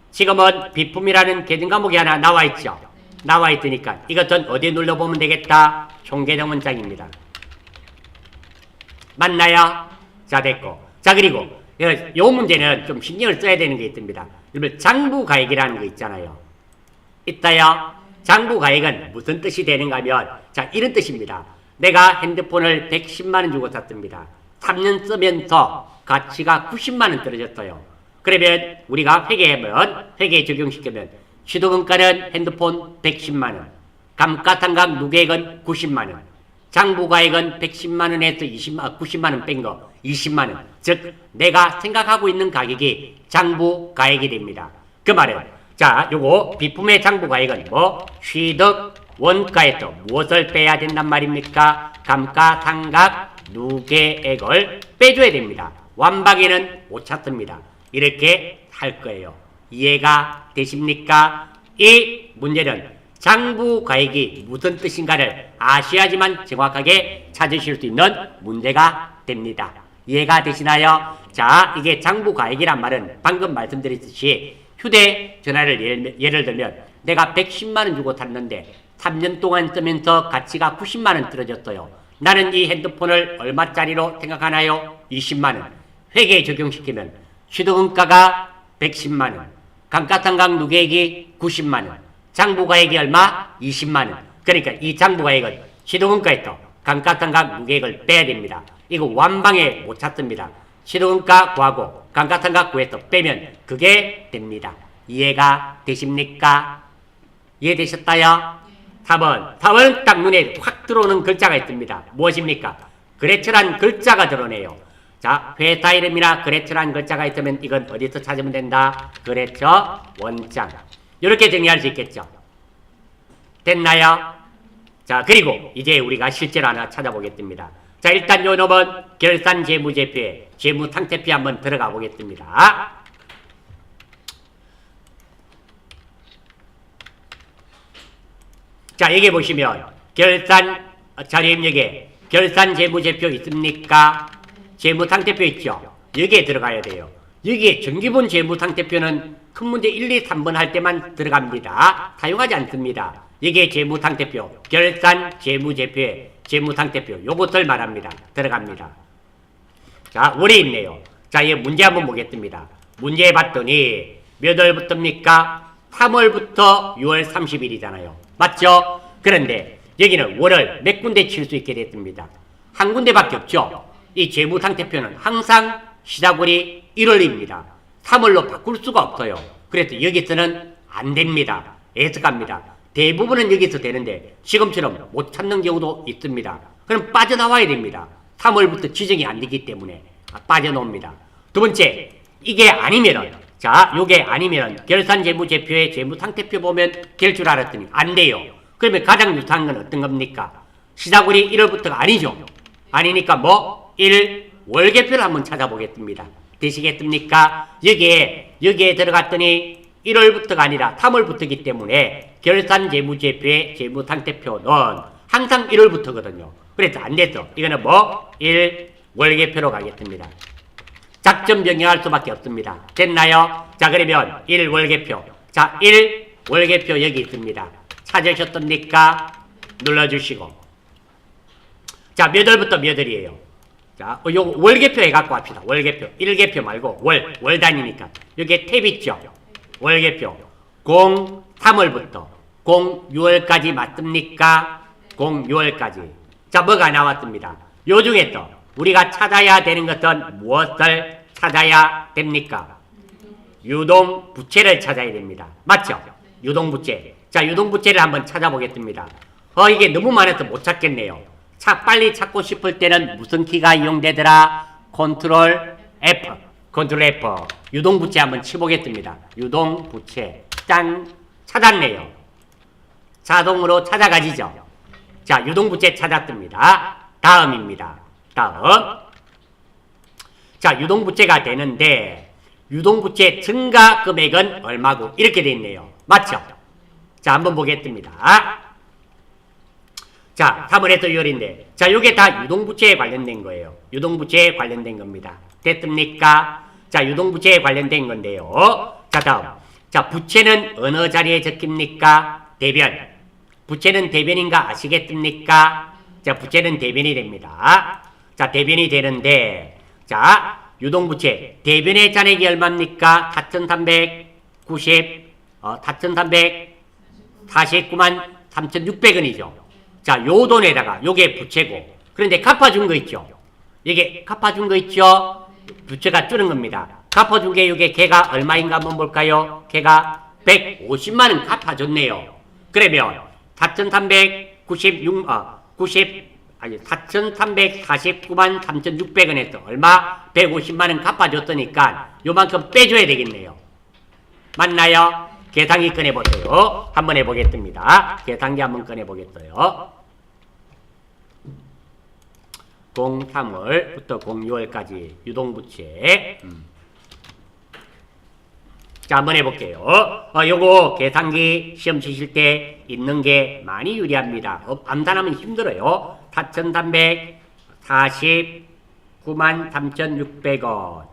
지금은 비품이라는 계정 과목이 하나 나와 있죠. 나와 있으니까 이것은 어디에 눌러보면 되겠다? 총계정 원장입니다. 맞나요? 자, 됐고. 자, 그리고 요 문제는 좀 신경을 써야 되는 게 있습니다. 여러분, 장부가액이라는 거 있잖아요. 있다요? 장부가액은 무슨 뜻이 되는가 하면, 자, 이런 뜻입니다. 내가 핸드폰을 110만원 주고 샀습니다. 3년 쓰면서 가치가 90만원 떨어졌어요. 그러면 우리가 회계에 적용시키면 취득원가는 핸드폰 110만원, 감가상각 누계액은 90만원, 장부가액은 110만원에서 90만원 뺀 거 20만원. 즉 내가 생각하고 있는 가격이 장부가액이 됩니다. 그 말은 자, 요거 비품의 장부가액은 취득 원가에서 무엇을 빼야 된단 말입니까? 감가상각 누계액을 빼줘야 됩니다. 완방에는 못 찾습니다. 이렇게 할 거예요. 이해가 되십니까? 이 문제는 장부가액이 무슨 뜻인가를 아셔야지만 정확하게 찾으실 수 있는 문제가 됩니다. 이해가 되시나요? 자, 이게 장부가액이란 말은 방금 말씀드렸듯이 휴대전화를 예를 들면 내가 110만원 주고 샀는데 3년 동안 쓰면서 가치가 90만원 떨어졌어요. 나는 이 핸드폰을 얼마짜리로 생각하나요? 20만원. 회계에 적용시키면 취득원가가 110만원, 감가상각 누계액이 90만원, 장부가액이 얼마? 20만원. 그러니까 이 장부가액은 취득원가에서 감가상각 누계액을 빼야 됩니다. 이거 완방에 못 찾습니다. 취득원가 구하고 감가상각 구해서 빼면 그게 됩니다. 이해가 되십니까? 이해되셨다요? 4번 딱 눈에 확 들어오는 글자가 있습니다. 무엇입니까? 그레츠란 글자가 드러내요. 자, 회사 이름이나 그레츠란 글자가 있으면 이건 어디서 찾으면 된다? 그레츠 원장. 이렇게 정리할 수 있겠죠. 됐나요? 자, 그리고 이제 우리가 실제로 하나 찾아보겠습니다. 자, 일단 요 놈은 결산재무제표에 재무상태표 한번 들어가 보겠습니다. 자, 여기 보시면 결산 자료 입력에 결산재무제표 있습니까? 재무상태표 있죠? 여기에 들어가야 돼요. 여기에 정기본 재무상태표는 큰 문제 1, 2, 3번 할 때만 들어갑니다. 사용하지 않습니다. 여기에 재무상태표, 결산재무제표에 재무상태표 요것을 말합니다. 들어갑니다. 자, 월에 있네요. 자, 이 문제 한번 보겠습니다. 문제 봤더니 몇 월부터입니까? 3월부터 6월 30일이잖아요. 맞죠? 그런데 여기는 월을 몇 군데 칠 수 있게 됐습니다. 한 군데밖에 없죠. 이 재무상태표는 항상 시작월이 1월입니다. 3월로 바꿀 수가 없어요. 그래서 여기서는 안 됩니다. 애석합니다. 대부분은 여기서 되는데 지금처럼 못 찾는 경우도 있습니다. 그럼 빠져나와야 됩니다. 3월부터 지정이 안 되기 때문에 빠져나옵니다. 두 번째, 이게 아니면은, 자, 요게 아니면은 결산재무제표의 재무상태표 보면 될 줄 알았더니 안 돼요. 그러면 가장 유사한 건 어떤 겁니까? 시작월이 1월부터가 아니죠. 아니니까 1 월계표를 한번 찾아보겠습니다. 되시겠습니까? 여기에 들어갔더니 1월부터가 아니라 3월부터이기 때문에 결산재무제표의 재무상태표는 항상 1월부터거든요. 그래서 안 됐어. 이거는 1 월계표로 가겠습니다. 작전 변경할 수밖에 없습니다. 됐나요? 자, 그러면 1 월계표. 자, 1 월계표 여기 있습니다. 찾으셨습니까? 눌러주시고. 자, 몇 월부터 몇 월이에요? 자, 요 월계표 해갖고 합시다. 월계표. 1계표 말고 월 단위니까. 여기에 탭 있죠? 월계표. 공 3월부터 공 6월까지 맞습니까? 공 6월까지. 자, 뭐가 나왔습니다. 요 중에 또 우리가 찾아야 되는 것은 무엇을 찾아야 됩니까? 유동부채를 찾아야 됩니다. 맞죠? 유동부채. 자, 유동부채를 한번 찾아보겠습니다. 이게 너무 많아서 못 찾겠네요. 빨리 찾고 싶을 때는 무슨 키가 이용되더라? 컨트롤 F. 컨트롤 F. 유동부채 한번 치보겠습니다. 유동부채. 짠! 찾았네요. 자동으로 찾아가지죠. 자, 유동부채 찾았습니다. 다음입니다. 다음. 자, 유동부채가 되는데 유동부채 증가 금액은 얼마고 이렇게 돼 있네요. 맞죠? 자, 한번 보겠습니다. 자, 3월에서 6월인데 자, 이게 다 유동부채에 관련된 거예요. 유동부채에 관련된 겁니다. 됐습니까? 자, 유동부채에 관련된 건데요. 자, 다음. 자, 부채는 어느 자리에 적힙니까? 대변. 부채는 대변인가 아시겠습니까? 자, 부채는 대변이 됩니다. 자, 대변이 되는데 자, 유동부채 대변의 잔액이 얼마입니까? 4,349만 3,600원이죠. 자, 요 돈에다가 요게 부채고 그런데 갚아준 거 있죠. 이게 갚아준 거 있죠. 부채가 줄은 겁니다. 갚아준 게 요게 걔가 얼마인가 한번 볼까요? 걔가 150만원 갚아줬네요. 그러면 4,349만 3,600원에서 얼마? 150만원 갚아줬으니까 요만큼 빼줘야 되겠네요. 맞나요? 계산기 꺼내보세요. 한번 해보겠습니다. 계산기 한번 꺼내보겠어요. 03월부터 06월까지 유동부채. 자, 한번 해볼게요. 요거 계산기 시험 치실 때 있는 게 많이 유리합니다. 암산하면 힘들어요. 4,349만 3,600원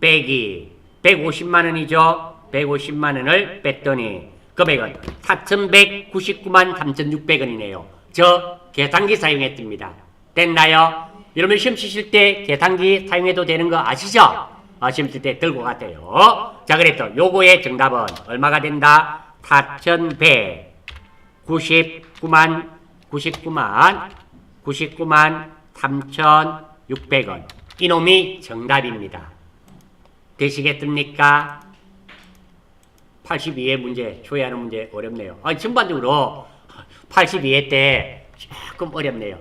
빼기 150만원이죠. 150만원을 뺐더니 금액은 4,199만 3,600원이네요. 저 계산기 사용했습니다. 됐나요? 여러분 시험 치실 때 계산기 사용해도 되는 거 아시죠? 시험 칠 때 들고 갔대요. 자, 그랬죠. 요거의 정답은 얼마가 된다? 4,199만 3,600원. 이놈이 정답입니다. 되시겠습니까? 82회 문제, 조회하는 문제 어렵네요. 전반적으로 82회 때 조금 어렵네요.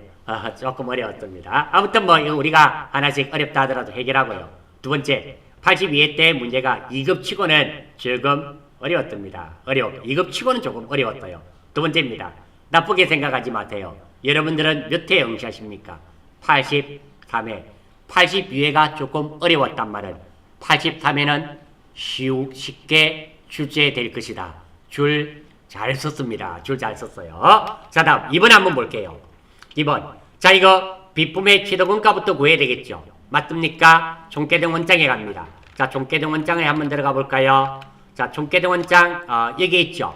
조금 어려웠습니다. 아무튼 뭐 우리가 하나씩 어렵다 하더라도 해결하고요. 두 번째, 82회 때 문제가 2급 치고는 조금 어려웠습니다. 2급 치고는 조금 어려웠어요. 두 번째입니다. 나쁘게 생각하지 마세요. 여러분들은 몇 회 응시하십니까? 83회. 82회가 조금 어려웠단 말은 83회는 쉽게 출제될 것이다. 줄 잘 썼습니다. 줄 잘 썼어요. 자, 다음 2번 한번 볼게요. 2번. 자, 이거 비품의 취득원가부터 구해야 되겠죠. 맞습니까? 총계등 원장에 갑니다. 자, 총계등 원장에 한번 들어가 볼까요? 자, 총계등 원장 여기 있죠.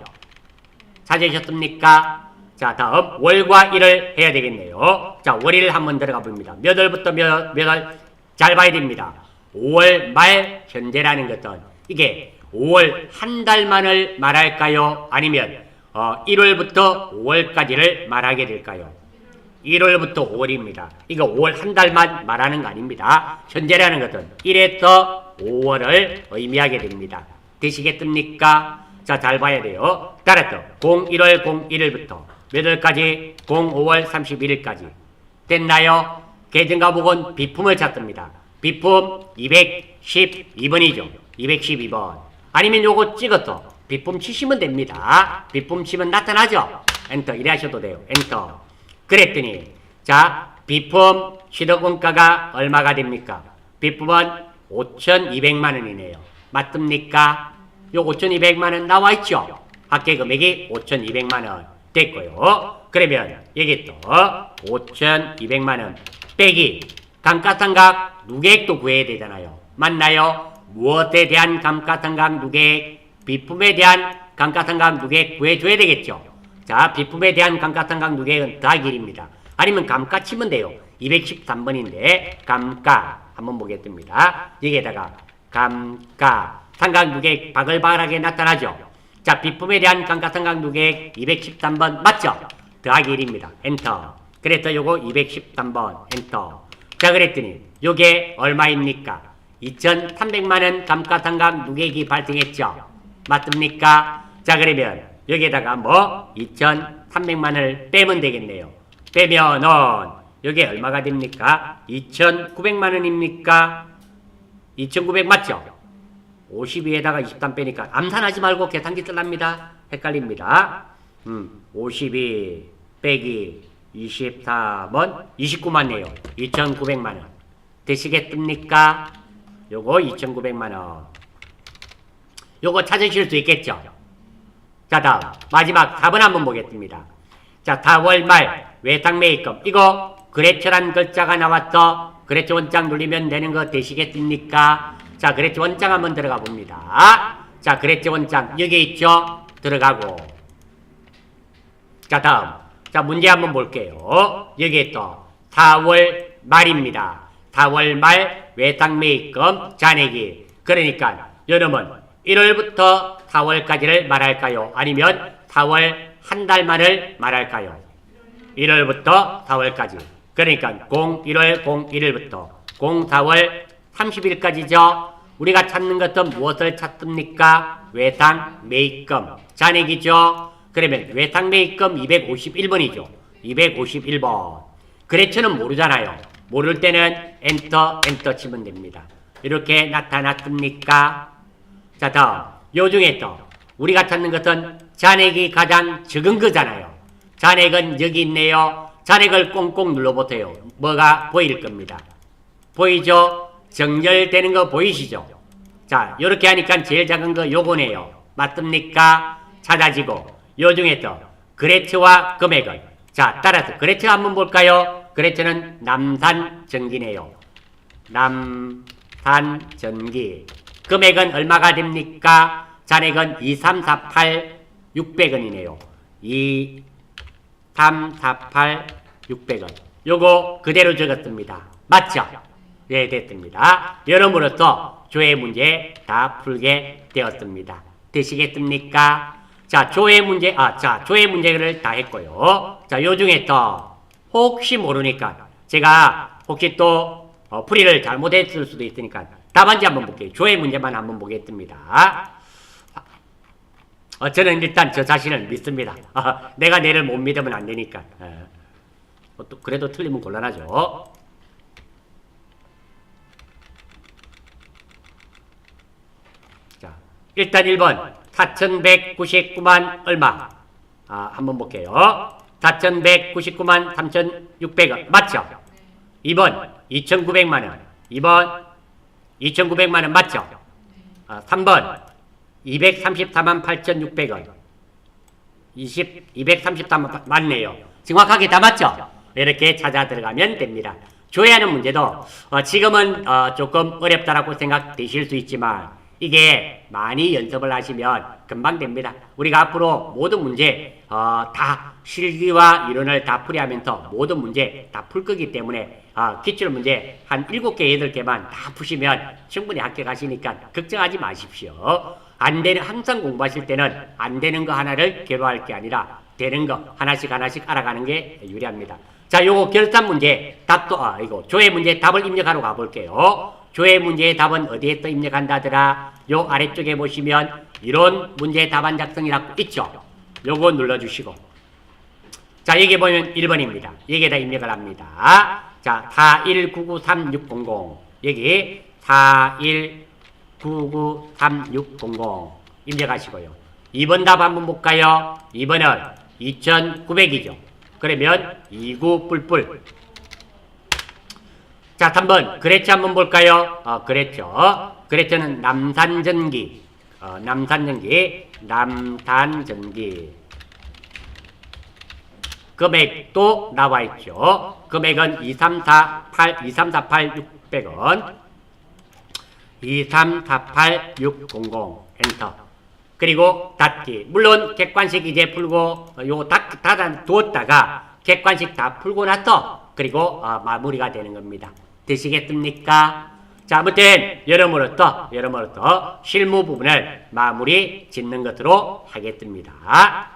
찾으셨습니까? 자, 다음 월과 일을 해야 되겠네요. 자, 월일 한번 들어가 봅니다. 몇 월부터 몇 월 잘 봐야 됩니다. 5월 말 현재라는 것은 이게 5월 한 달만을 말할까요? 아니면 1월부터 5월까지를 말하게 될까요? 1월부터 5월입니다. 이거 5월 한 달만 말하는 거 아닙니다. 현재라는 것은 1에서 5월을 의미하게 됩니다. 되시겠습니까? 자, 잘 봐야 돼요. 따라서 01월 01일부터 몇 월까지? 05월 31일까지. 됐나요? 계정과목은 비품을 찾습니다. 비품 212번이죠. 212번. 아니면 요거 찍어서 비품 치시면 됩니다. 비품 치면 나타나죠? 엔터. 이래 하셔도 돼요. 엔터. 그랬더니 자, 비품 취득원가가 얼마가 됩니까? 비품은 5,200만 원이네요. 맞습니까? 요 5,200만 원 나와 있죠? 합계 금액이 5,200만 원 됐고요. 그러면 여기 또 5,200만 원 빼기 감가상각 누계액도 구해야 되잖아요. 맞나요? 무엇에 대한 감가상각 누계액? 비품에 대한 감가상각 누계액 구해줘야 되겠죠. 자, 비품에 대한 감가상각 누계액은 더하기 1입니다. 아니면 감가 치면 돼요. 213번인데 감가 한번 보겠습니다. 여기에다가 감가 상각 누계액 바글바글하게 나타나죠. 자, 비품에 대한 감가상각 누계액 213번 맞죠? 더하기 1입니다. 엔터. 그래서 요거 213번 엔터. 자, 그랬더니 요게 얼마입니까? 2,300만원 감가상각 누계액이 발생했죠? 맞습니까? 자, 그러면 여기에다가 뭐 2,300만원을 빼면 되겠네요. 빼면은 여기 얼마가 됩니까? 2,900만원입니까? 2,900 맞죠? 52에다가 23 빼니까 암산하지 말고 계산기 쓰랍니다. 헷갈립니다. 52 빼기 24번 29만네요. 2,900만원. 되시겠습니까? 요거 2,900만원. 요거 찾으실 수 있겠죠? 자, 다음 마지막 4번 한번 보겠습니다. 자, 4월 말 외상매입금 이거 거래처란 글자가 나왔어. 거래처 원장 누르면 되는 거 되시겠습니까? 자, 거래처 원장 한번 들어가 봅니다. 자, 거래처 원장 여기 있죠? 들어가고. 자, 다음 자, 문제 한번 볼게요. 여기에 또 4월 말입니다. 4월 말 외상매입금 잔액이 그러니까 여러분 1월부터 4월까지를 말할까요? 아니면 4월 한 달만을 말할까요? 1월부터 4월까지. 그러니까 01월 01일부터 04월 30일까지죠. 우리가 찾는 것은 무엇을 찾습니까? 외상매입금 잔액이죠. 그러면 외상매입금 251번이죠. 251번. 거래처는 모르잖아요. 모를 때는 엔터 치면 됩니다. 이렇게 나타났습니까? 자, 다음 요 중에 또 우리가 찾는 것은 잔액이 가장 적은 거잖아요. 잔액은 여기 있네요. 잔액을 꽁꽁 눌러보세요. 뭐가 보일 겁니다. 보이죠? 정렬되는 거 보이시죠? 자, 요렇게 하니까 제일 작은 거 요거네요. 맞습니까? 찾아지고 요 중에 또 거래처와 금액은 자, 따라서 거래처 한번 볼까요? 거래처는 남산전기네요. 남산전기. 금액은 얼마가 됩니까? 잔액은 2348 600원이네요. 2348 600원. 요거 그대로 적었습니다. 맞죠? 네, 됐습니다. 여러분으로서 조회 문제 다 풀게 되었습니다. 되시겠습니까? 자, 조회 문제를 다 했고요. 자, 요 중에 또 혹시 모르니까 제가 혹시 또 풀이를 잘못했을 수도 있으니까 답안지 한번 볼게요. 조회 문제만 한번 보겠습니다. 저는 일단 저 자신을 믿습니다. 내가 내를 못 믿으면 안 되니까. 또 그래도 틀리면 곤란하죠. 자, 일단 1번 4,199만 얼마? 한번 볼게요. 4,199만 3,600원 맞죠? 2번 2,900만원 2번 2,900만원 맞죠? 3번 234만 8,600원 234만 맞네요. 정확하게 다 맞죠? 이렇게 찾아 들어가면 됩니다. 조회하는 문제도 지금은 조금 어렵다라고 생각되실 수 있지만 이게 많이 연습을 하시면 금방 됩니다. 우리가 앞으로 모든 문제 다 실기와 이론을 다 풀이하면서 모든 문제 다 풀 거기 때문에 기출 문제 한 7개, 8개만 다 푸시면 충분히 합격하시니까 걱정하지 마십시오. 안 되는 항상 공부하실 때는 안 되는 거 하나를 괴로워할 게 아니라 되는 거 하나씩 알아가는 게 유리합니다. 자, 요거 결산 문제 답도 이거 조회 문제 답을 입력하러 가볼게요. 조회 문제의 답은 어디에 또 입력한다더라? 요 아래쪽에 보시면 이론 문제 답안 작성이라고 있죠. 요거 눌러주시고 자, 여기 보면 1번입니다. 여기에다 입력을 합니다. 자, 41993600 여기 41993600 입력하시고요. 2번 답 한번 볼까요? 2번은 2900이죠. 그러면 29 뿔뿔. 자, 3번 거래처 한번 볼까요? 거래처는 남산전기. 남산전기. 금액도 나와 있죠. 금액은 2348 600원. 2348 600 엔터. 그리고 닫기. 물론 객관식 이제 풀고 요 닫아 두었다가 객관식 다 풀고 나서 그리고 마무리가 되는 겁니다. 되시겠습니까? 자, 아무튼 여러모로 또 실무 부분을 마무리 짓는 것으로 하겠습니다.